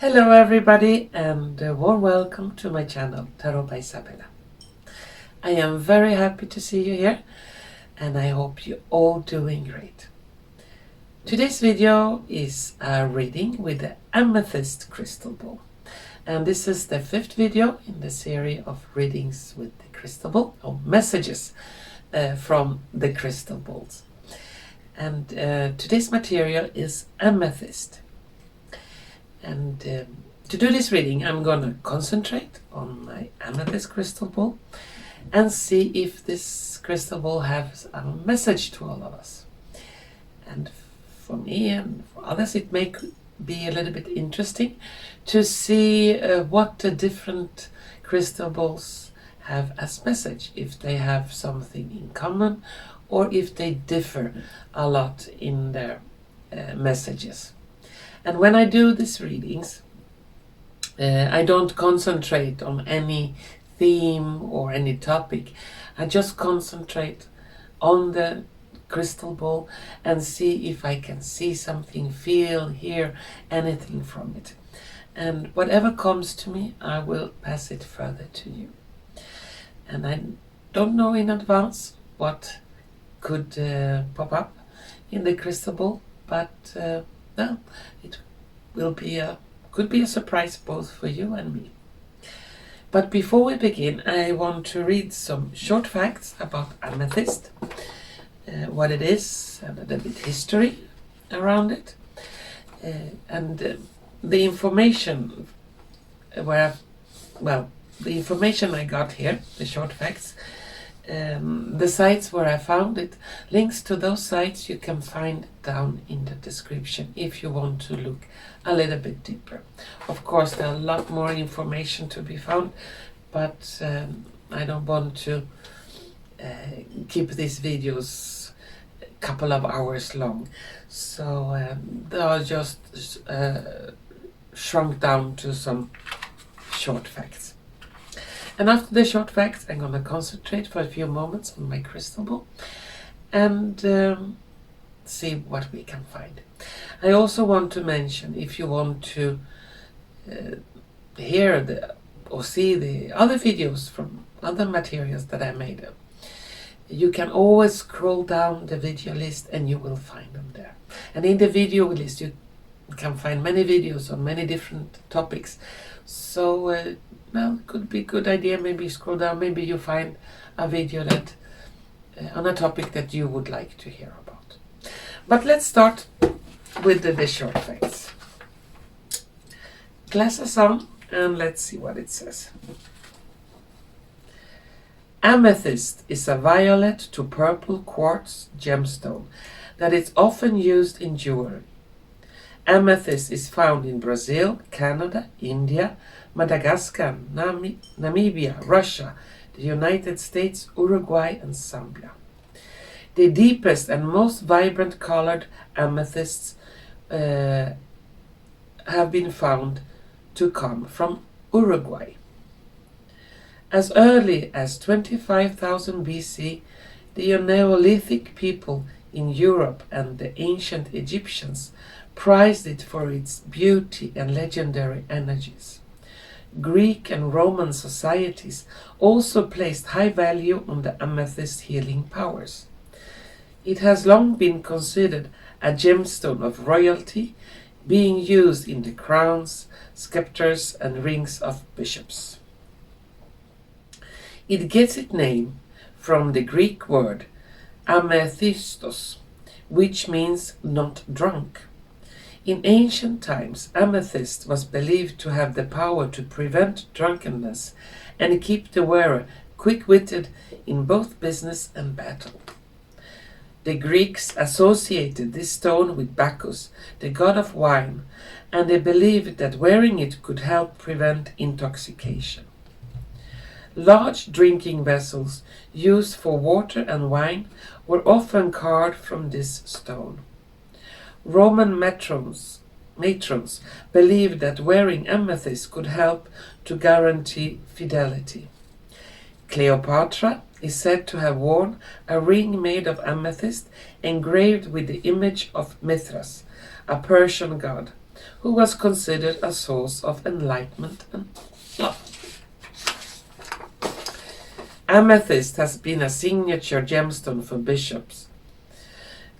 Hello everybody and a warm welcome to my channel Tarot by Izabela. I am very happy to see you here and I hope you're all doing great. Today's video is a reading with the Amethyst crystal ball, and this is the 5th video in the series of readings with the crystal ball, or messages from the crystal balls. And today's material is Amethyst. And to do this reading, I'm going to concentrate on my Amethyst crystal ball and see if this crystal ball has a message to all of us. And for me and for others, it may be a little bit interesting to see what the different crystal balls have as message, if they have something in common or if they differ a lot in their messages. And when I do these readings, I don't concentrate on any theme or any topic. I just concentrate on the crystal ball and see if I can see something, feel, hear anything from it. And whatever comes to me, I will pass it further to you. And I don't know in advance what could pop up in the crystal ball, but well, it will be could be a surprise both for you and me. But before we begin, I want to read some short facts about Amethyst, what it is, and a little bit history around it, and the information the information I got here, the short facts. The sites where I found it, links to those sites you can find down in the description if you want to look a little bit deeper. Of course, there are a lot more information to be found, but I don't want to keep these videos a couple of hours long, so they are just shrunk down to some short facts. And after the short facts, I'm going to concentrate for a few moments on my crystal ball and see what we can find. I also want to mention, if you want to hear or see the other videos from other materials that I made, you can always scroll down the video list and you will find them there. And in the video list you can find many videos on many different topics. So well, it could be a good idea, maybe scroll down, maybe you find a video that on a topic that you would like to hear about. But let's start with the short facts. Glasses on and let's see what it says. Amethyst is a violet to purple quartz gemstone that is often used in jewelry. Amethyst is found in Brazil, Canada, India, Madagascar, Namibia, Russia, the United States, Uruguay and Zambia. The deepest and most vibrant colored amethysts have been found to come from Uruguay. As early as 25,000 BC, the Neolithic people in Europe and the ancient Egyptians prized it for its beauty and legendary energies. Greek and Roman societies also placed high value on the amethyst healing powers. It has long been considered a gemstone of royalty, being used in the crowns, scepters and rings of bishops. It gets its name from the Greek word amethystos, which means not drunk. In ancient times, amethyst was believed to have the power to prevent drunkenness and keep the wearer quick-witted in both business and battle. The Greeks associated this stone with Bacchus, the god of wine, and they believed that wearing it could help prevent intoxication. Large drinking vessels used for water and wine were often carved from this stone. Roman matrons believed that wearing amethyst could help to guarantee fidelity. Cleopatra is said to have worn a ring made of amethyst engraved with the image of Mithras, a Persian god, who was considered a source of enlightenment and love. Amethyst has been a signature gemstone for bishops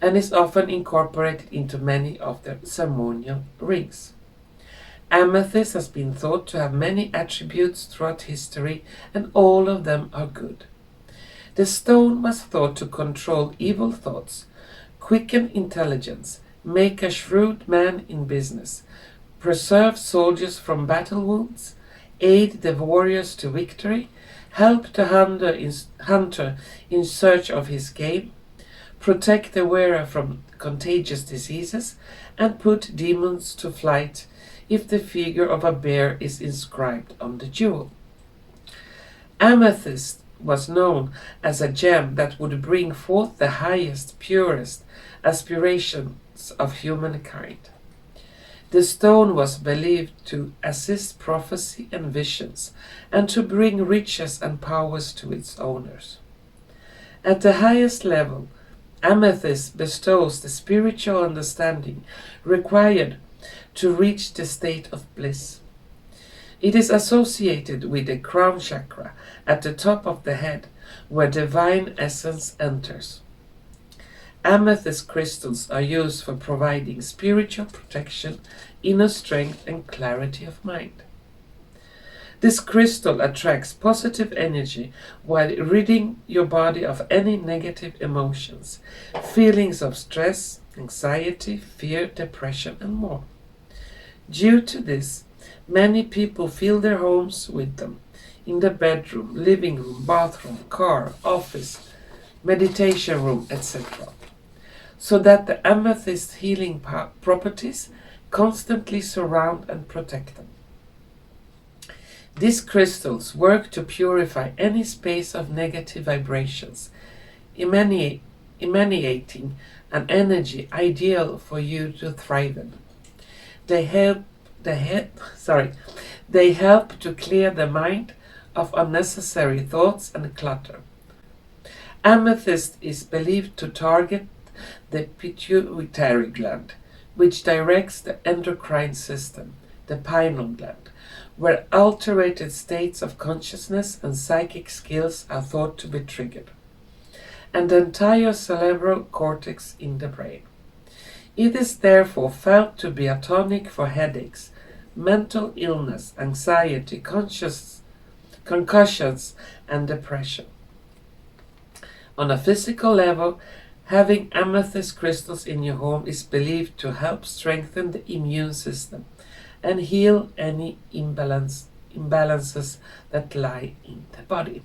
and is often incorporated into many of their ceremonial rings. Amethyst has been thought to have many attributes throughout history, and all of them are good. The stone was thought to control evil thoughts, quicken intelligence, make a shrewd man in business, preserve soldiers from battle wounds, aid the warriors to victory, help the hunter in search of his game, protect the wearer from contagious diseases, and put demons to flight if the figure of a bear is inscribed on the jewel. Amethyst was known as a gem that would bring forth the highest, purest aspirations of humankind. The stone was believed to assist prophecy and visions, and to bring riches and powers to its owners. At the highest level, amethyst bestows the spiritual understanding required to reach the state of bliss. It is associated with the crown chakra at the top of the head, where divine essence enters. Amethyst crystals are used for providing spiritual protection, inner strength, and clarity of mind. This crystal attracts positive energy while ridding your body of any negative emotions, feelings of stress, anxiety, fear, depression, and more. Due to this, many people fill their homes with them, in the bedroom, living room, bathroom, car, office, meditation room, etc., so that the amethyst healing properties constantly surround and protect them. These crystals work to purify any space of negative vibrations, emanating an energy ideal for you to thrive in. They help to clear the mind of unnecessary thoughts and clutter. Amethyst is believed to target the pituitary gland, which directs the endocrine system, the pineal gland, where altered states of consciousness and psychic skills are thought to be triggered, and the entire cerebral cortex in the brain. It is therefore felt to be a tonic for headaches, mental illness, anxiety, concussions, and depression. On a physical level, having amethyst crystals in your home is believed to help strengthen the immune system and heal any imbalances that lie in the body.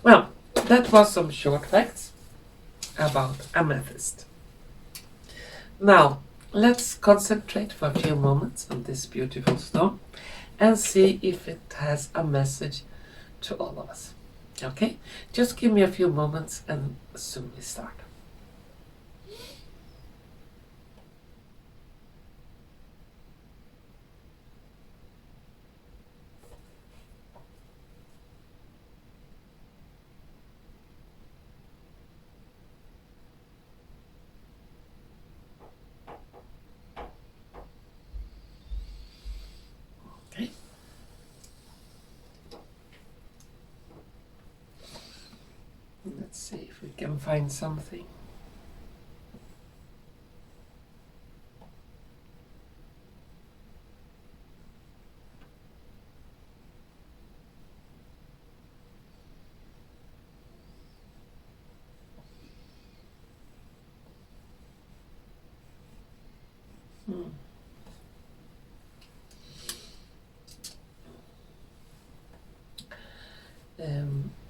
Well, that was some short facts about amethyst. Now, let's concentrate for a few moments on this beautiful stone and see if it has a message to all of us. Okay? Just give me a few moments and soon we start. Let's see if we can find something.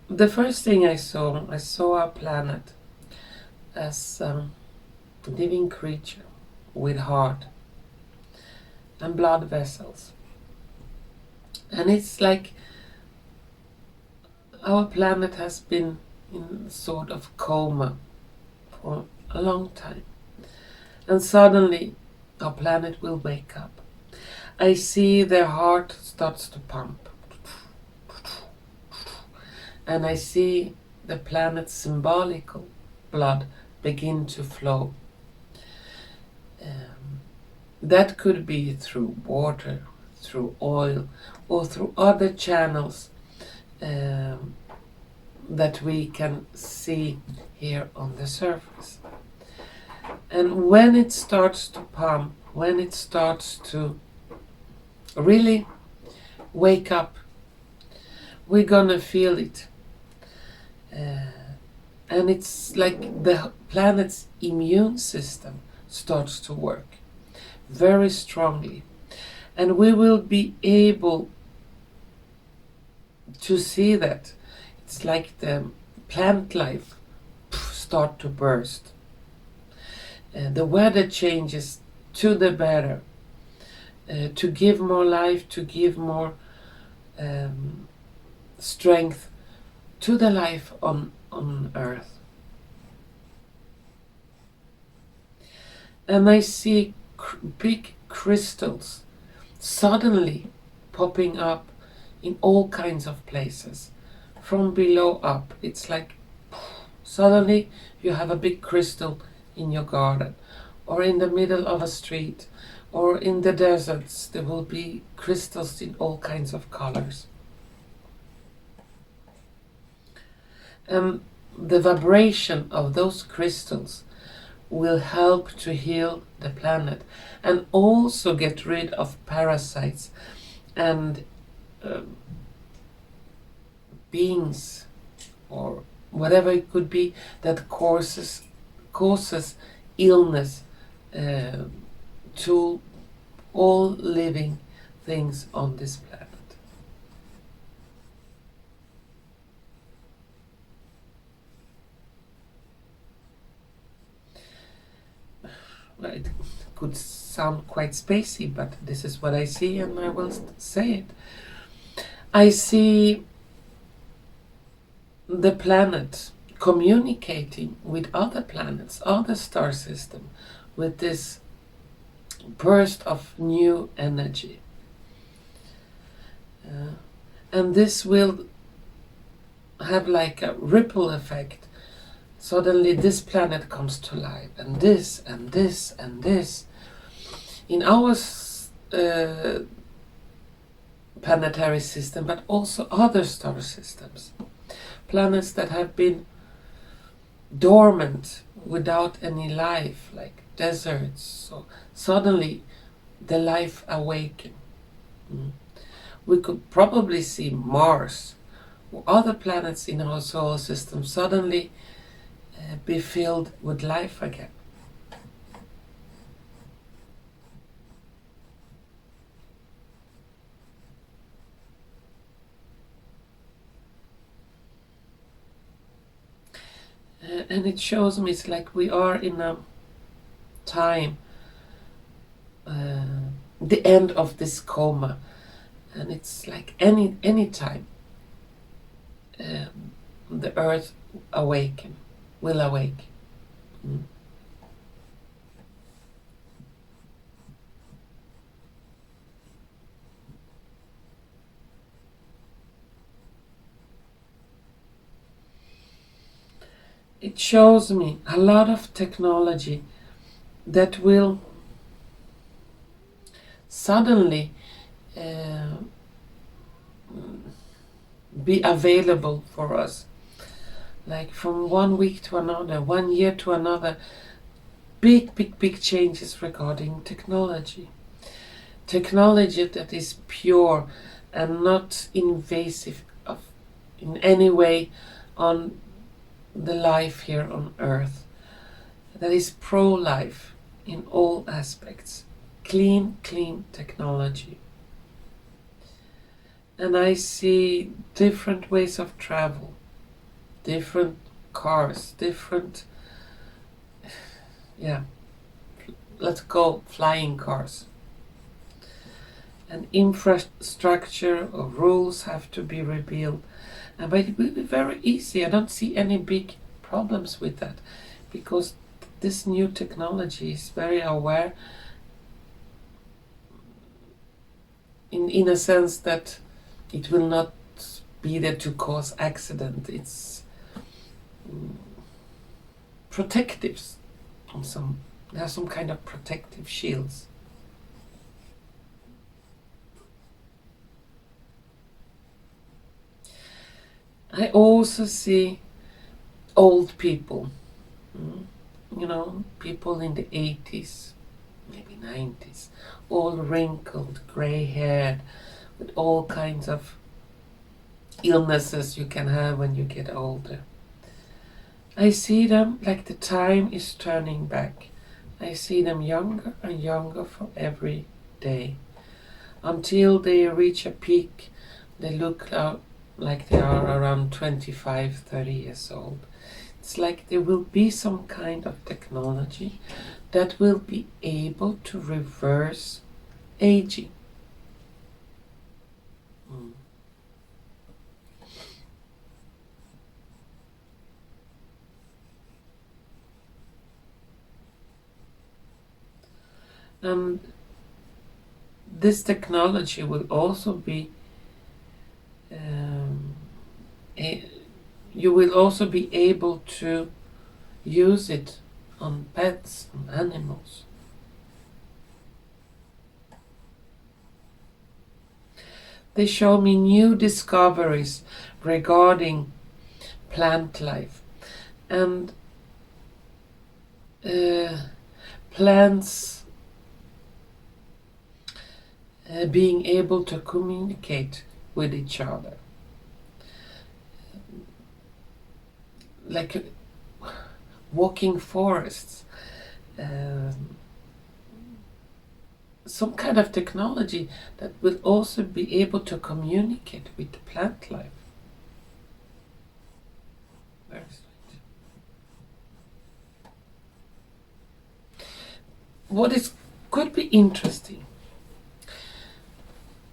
The first thing I saw a planet as a living creature with heart and blood vessels. And it's like our planet has been in sort of coma for a long time. And suddenly our planet will wake up. I see their heart starts to pump. And I see the planet's symbolical blood begin to flow. That could be through water, through oil, or through other channels that we can see here on the surface. And when it starts to pump, when it starts to really wake up, we're gonna feel it. And it's like the planet's immune system starts to work very strongly. And we will be able to see that. It's like the plant life start to burst. The weather changes to the better, to give more life, to give more strength to the life on Earth. And I see big crystals suddenly popping up in all kinds of places, from below up. It's like suddenly you have a big crystal in your garden, or in the middle of a street, or in the deserts. There will be crystals in all kinds of colors. The vibration of those crystals will help to heal the planet and also get rid of parasites and beings or whatever it could be that causes illness to all living things on this planet. It could sound quite spacey, but this is what I see, and I will say it. I see the planet communicating with other planets, other star systems, with this burst of new energy. And this will have like a ripple effect. Suddenly this planet comes to life, and this, and this, and this. In our planetary system, but also other star systems. Planets that have been dormant without any life, like deserts. So suddenly the life awaken. We could probably see Mars or other planets in our solar system suddenly be filled with life again. And it shows me it's like we are in a time, the end of this coma, and it's like any time the earth will awake. It shows me a lot of technology that will suddenly be available for us, like from 1 week to another, 1 year to another. Big changes regarding technology that is pure and not invasive in any way on the life here on Earth, that is pro-life in all aspects. Clean technology. And I see different ways of travel, different cars, different, let's go flying cars. And infrastructure or rules have to be rebuilt. But it will be very easy. I don't see any big problems with that, because this new technology is very aware in a sense that it will not be there to cause accident. It's protectives. There are some kind of protective shields. I also see old people, you know, people in the 80s, maybe 90s, all wrinkled, gray-haired, with all kinds of illnesses you can have when you get older. I see them like the time is turning back. I see them younger and younger for every day. Until they reach a peak, they look out like they are around 25, 30 years old. It's like there will be some kind of technology that will be able to reverse aging. And this technology will also be you will also be able to use it on pets, on animals. They show me new discoveries regarding plant life and plants being able to communicate with each other. Like walking forests. Some kind of technology that will also be able to communicate with the plant life. Very strange. What is could be interesting,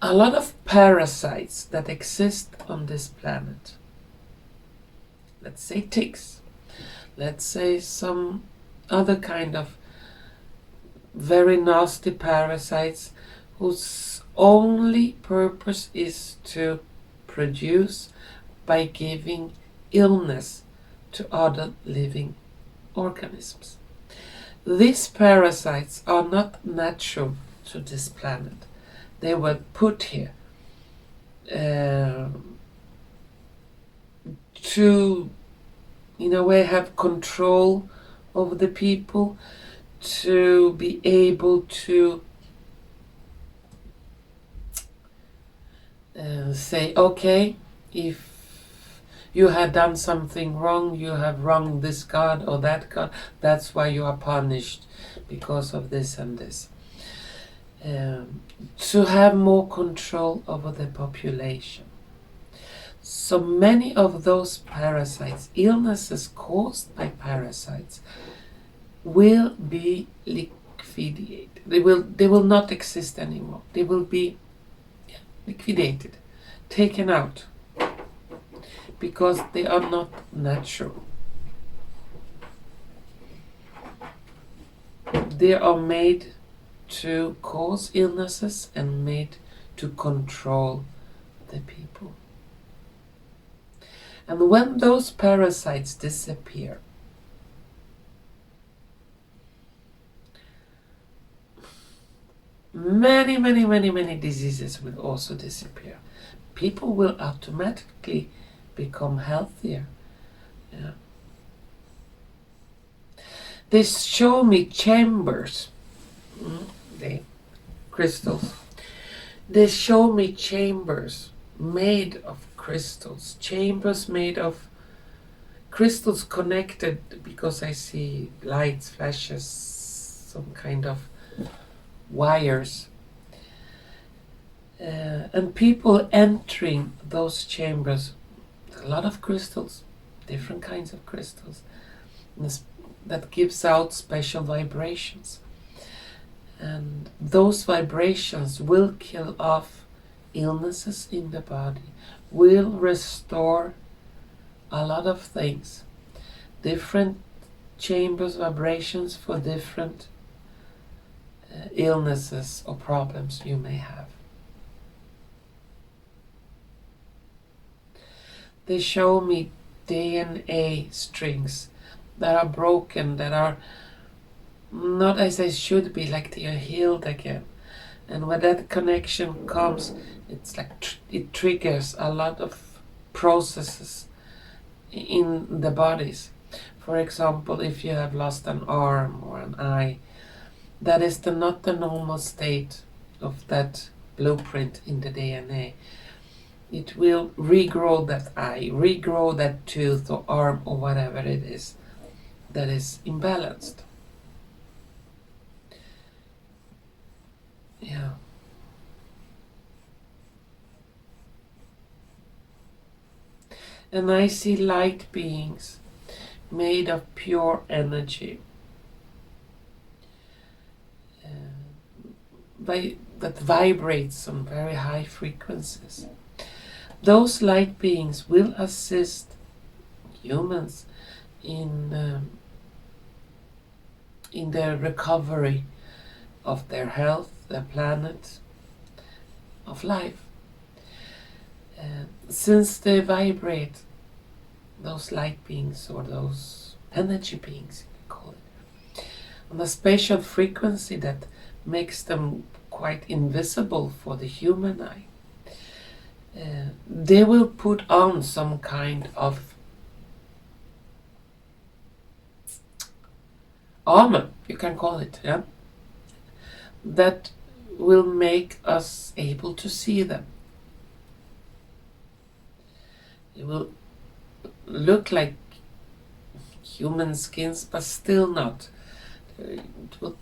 a lot of parasites that exist on this planet, let's say ticks, let's say some other kind of very nasty parasites whose only purpose is to produce by giving illness to other living organisms. These parasites are not natural to this planet. They were put here to, in a way, have control over the people, to be able to say, okay, if you had done something wrong, you have wronged this god or that god, that's why you are punished because of this and this. To have more control over the population. So many of those parasites, illnesses caused by parasites, will be liquidated. They will not exist anymore. They will be liquidated, taken out, because they are not natural. They are made to cause illnesses and made to control the people. And when those parasites disappear, many diseases will also disappear. People will automatically become healthier. Yeah. They show me chambers, the crystals. They show me chambers made of crystals, chambers made of crystals connected, because I see lights, flashes, some kind of wires, and people entering those chambers. A lot of crystals, different kinds of crystals, that gives out special vibrations, and those vibrations will kill off illnesses in the body, will restore a lot of things, different chambers, vibrations for different illnesses or problems you may have. They show me DNA strings that are broken, that are not as they should be, like they are healed again. And when that connection comes, it's like it triggers a lot of processes in the bodies. For example, if you have lost an arm or an eye, that is not the normal state of that blueprint in the DNA. It will regrow that eye, regrow that tooth or arm or whatever it is that is imbalanced. Yeah. And I see light beings made of pure energy. That vibrates on very high frequencies. Those light beings will assist humans in their recovery of their health, their planet, of life. Since they vibrate, those light beings or those energy beings, you can call it, on a spatial frequency that makes them quite invisible for the human eye, they will put on some kind of armor, you can call it, yeah, that will make us able to see them. It will look like human skins, but still not.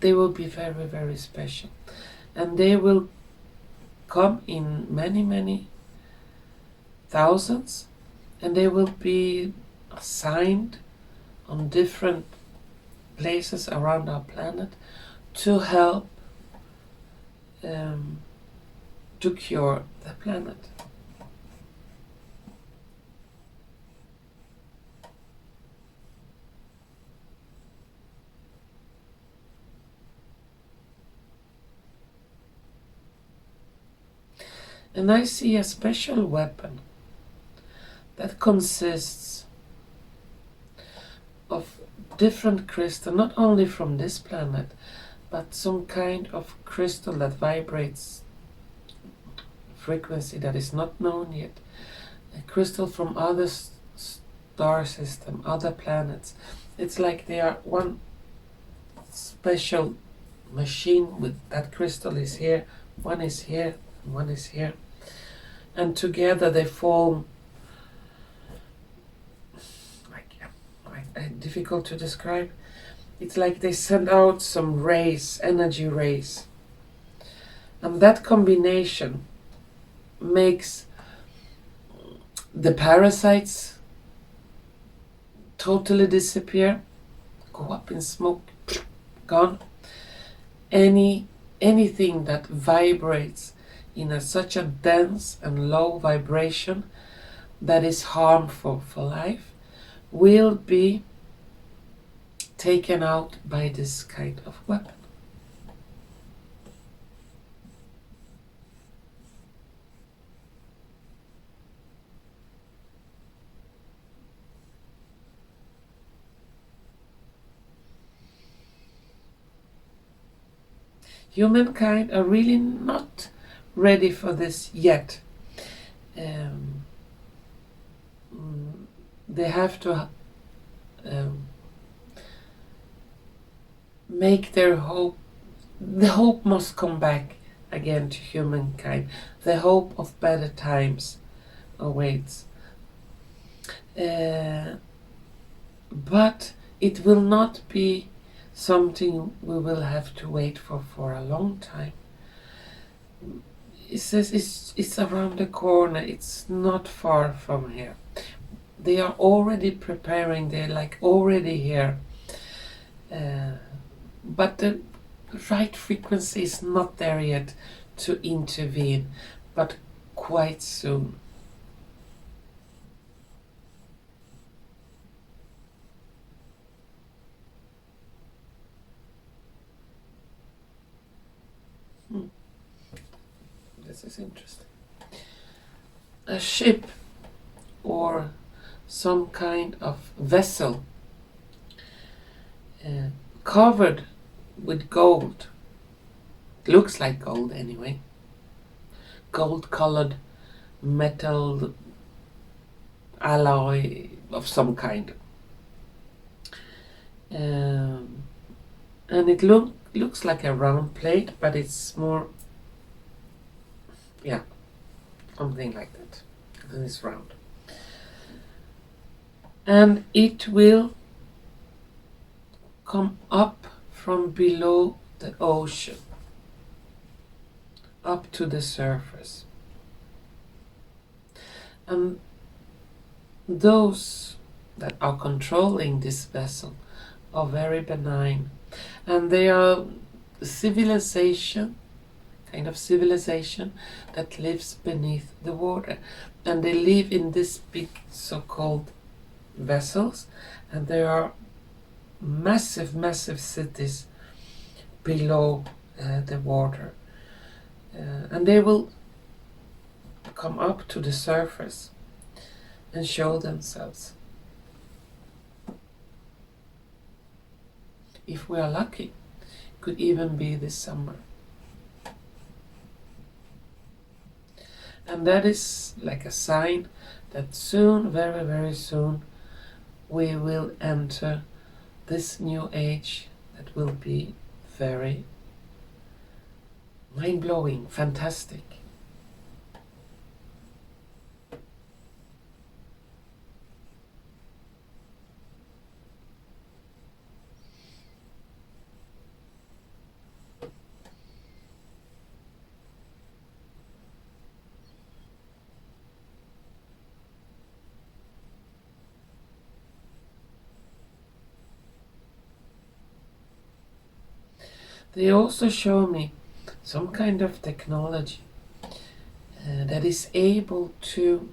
They will be very, very special. And they will come in many, many thousands, and they will be assigned on different places around our planet to help to cure the planet. And I see a special weapon that consists of different crystal, not only from this planet, but some kind of crystal that vibrates frequency that is not known yet. A crystal from other star system, other planets. It's like they are one special machine with that crystal is here, one is here, and one is here. And together they form, difficult to describe. It's like they send out some rays, energy rays. And that combination makes the parasites totally disappear, go up in smoke, gone. Anything that vibrates in such a dense and low vibration that is harmful for life will be taken out by this kind of weapon. Humankind are really not ready for this yet. They have to make their hope, the hope must come back again to humankind. The hope of better times awaits. But it will not be something we will have to wait for a long time. It says it's around the corner, it's not far from here. They are already preparing, they're like already here. But the right frequency is not there yet to intervene, but quite soon. This is interesting. A ship or some kind of vessel covered with gold. It looks like gold anyway. Gold colored metal alloy of some kind. And it looks like a round plate, but it's more, yeah, something like that. And it's round. And it will come up from below the ocean, up to the surface. And those that are controlling this vessel are very benign. And they are civilization, kind of civilization that lives beneath the water. And they live in this big so-called vessels, and there are massive, massive cities below the water. And they will come up to the surface and show themselves. If we are lucky, could even be this summer. And that is like a sign that soon, very, very soon, we will enter this new age that will be very mind-blowing, fantastic. They also show me some kind of technology that is able to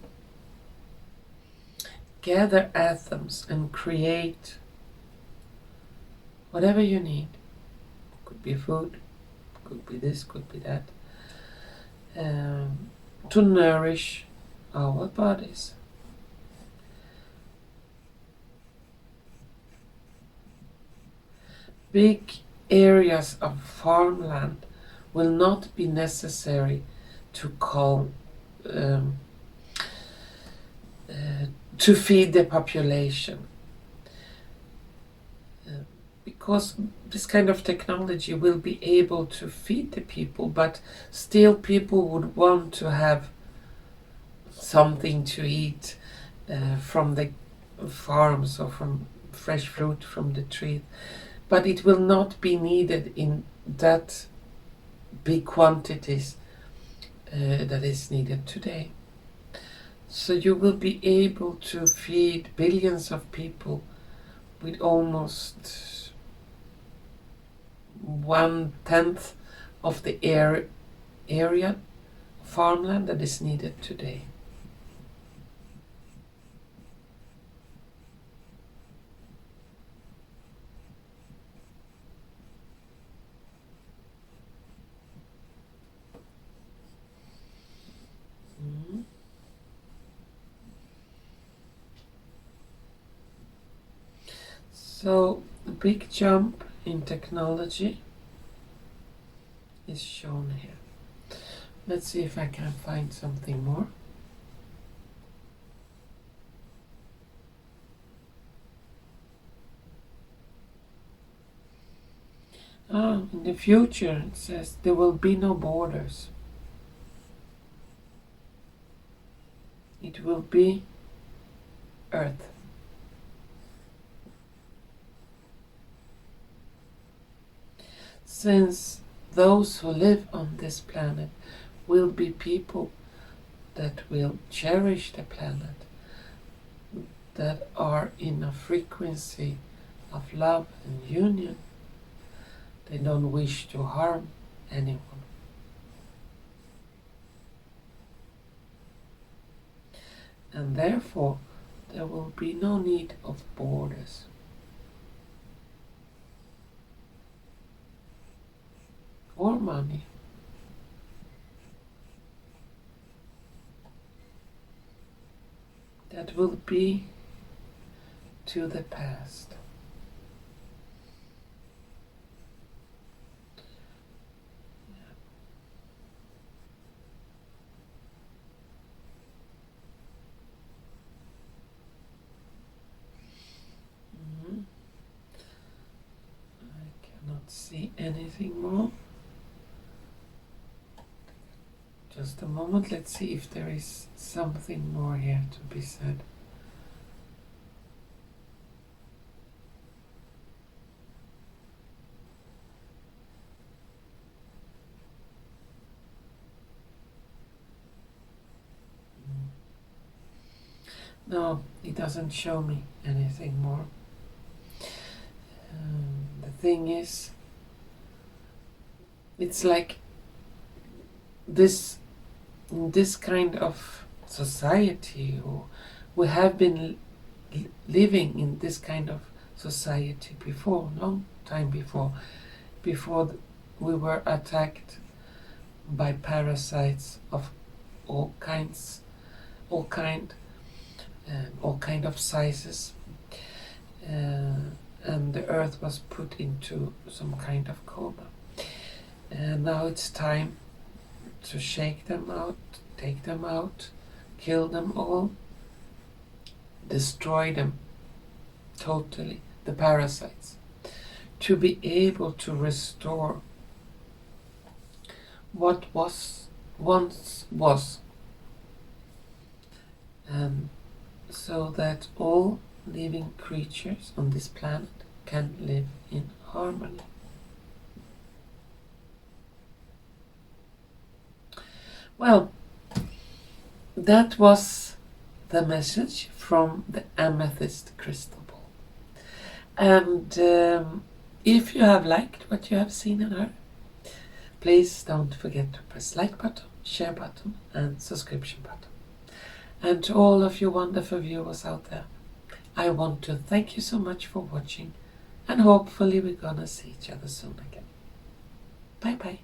gather atoms and create whatever you need. Could be food, could be this, could be that, to nourish our bodies. Big areas of farmland will not be necessary to to feed the population, because this kind of technology will be able to feed the people, but still people would want to have something to eat from the farms or from fresh fruit from the tree. But it will not be needed in that big quantities that is needed today. So you will be able to feed billions of people with almost 1/10 of the area farmland that is needed today. So the big jump in technology is shown here. Let's see if I can find something more. In the future it says there will be no borders. It will be Earth. Since those who live on this planet will be people that will cherish the planet, that are in a frequency of love and union. They don't wish to harm anyone. And therefore, there will be no need of borders. Or money. That will be to the past. don't see anything more. Just a moment, let's see if there is something more here to be said. No, it doesn't show me anything more. The thing is, it's like this kind of society, or we have been living in this kind of society before, long time before we were attacked by parasites of all kind of sizes, and the earth was put into some kind of coma. And now it's time to shake them out, take them out, kill them all, destroy them totally, the parasites, to be able to restore what once was, and so that all living creatures on this planet can live in harmony. Well, that was the message from the Amethyst crystal ball. And if you have liked what you have seen and heard, please don't forget to press like button, share button and subscription button. And to all of you wonderful viewers out there, I want to thank you so much for watching, and hopefully we're gonna see each other soon again. Bye bye.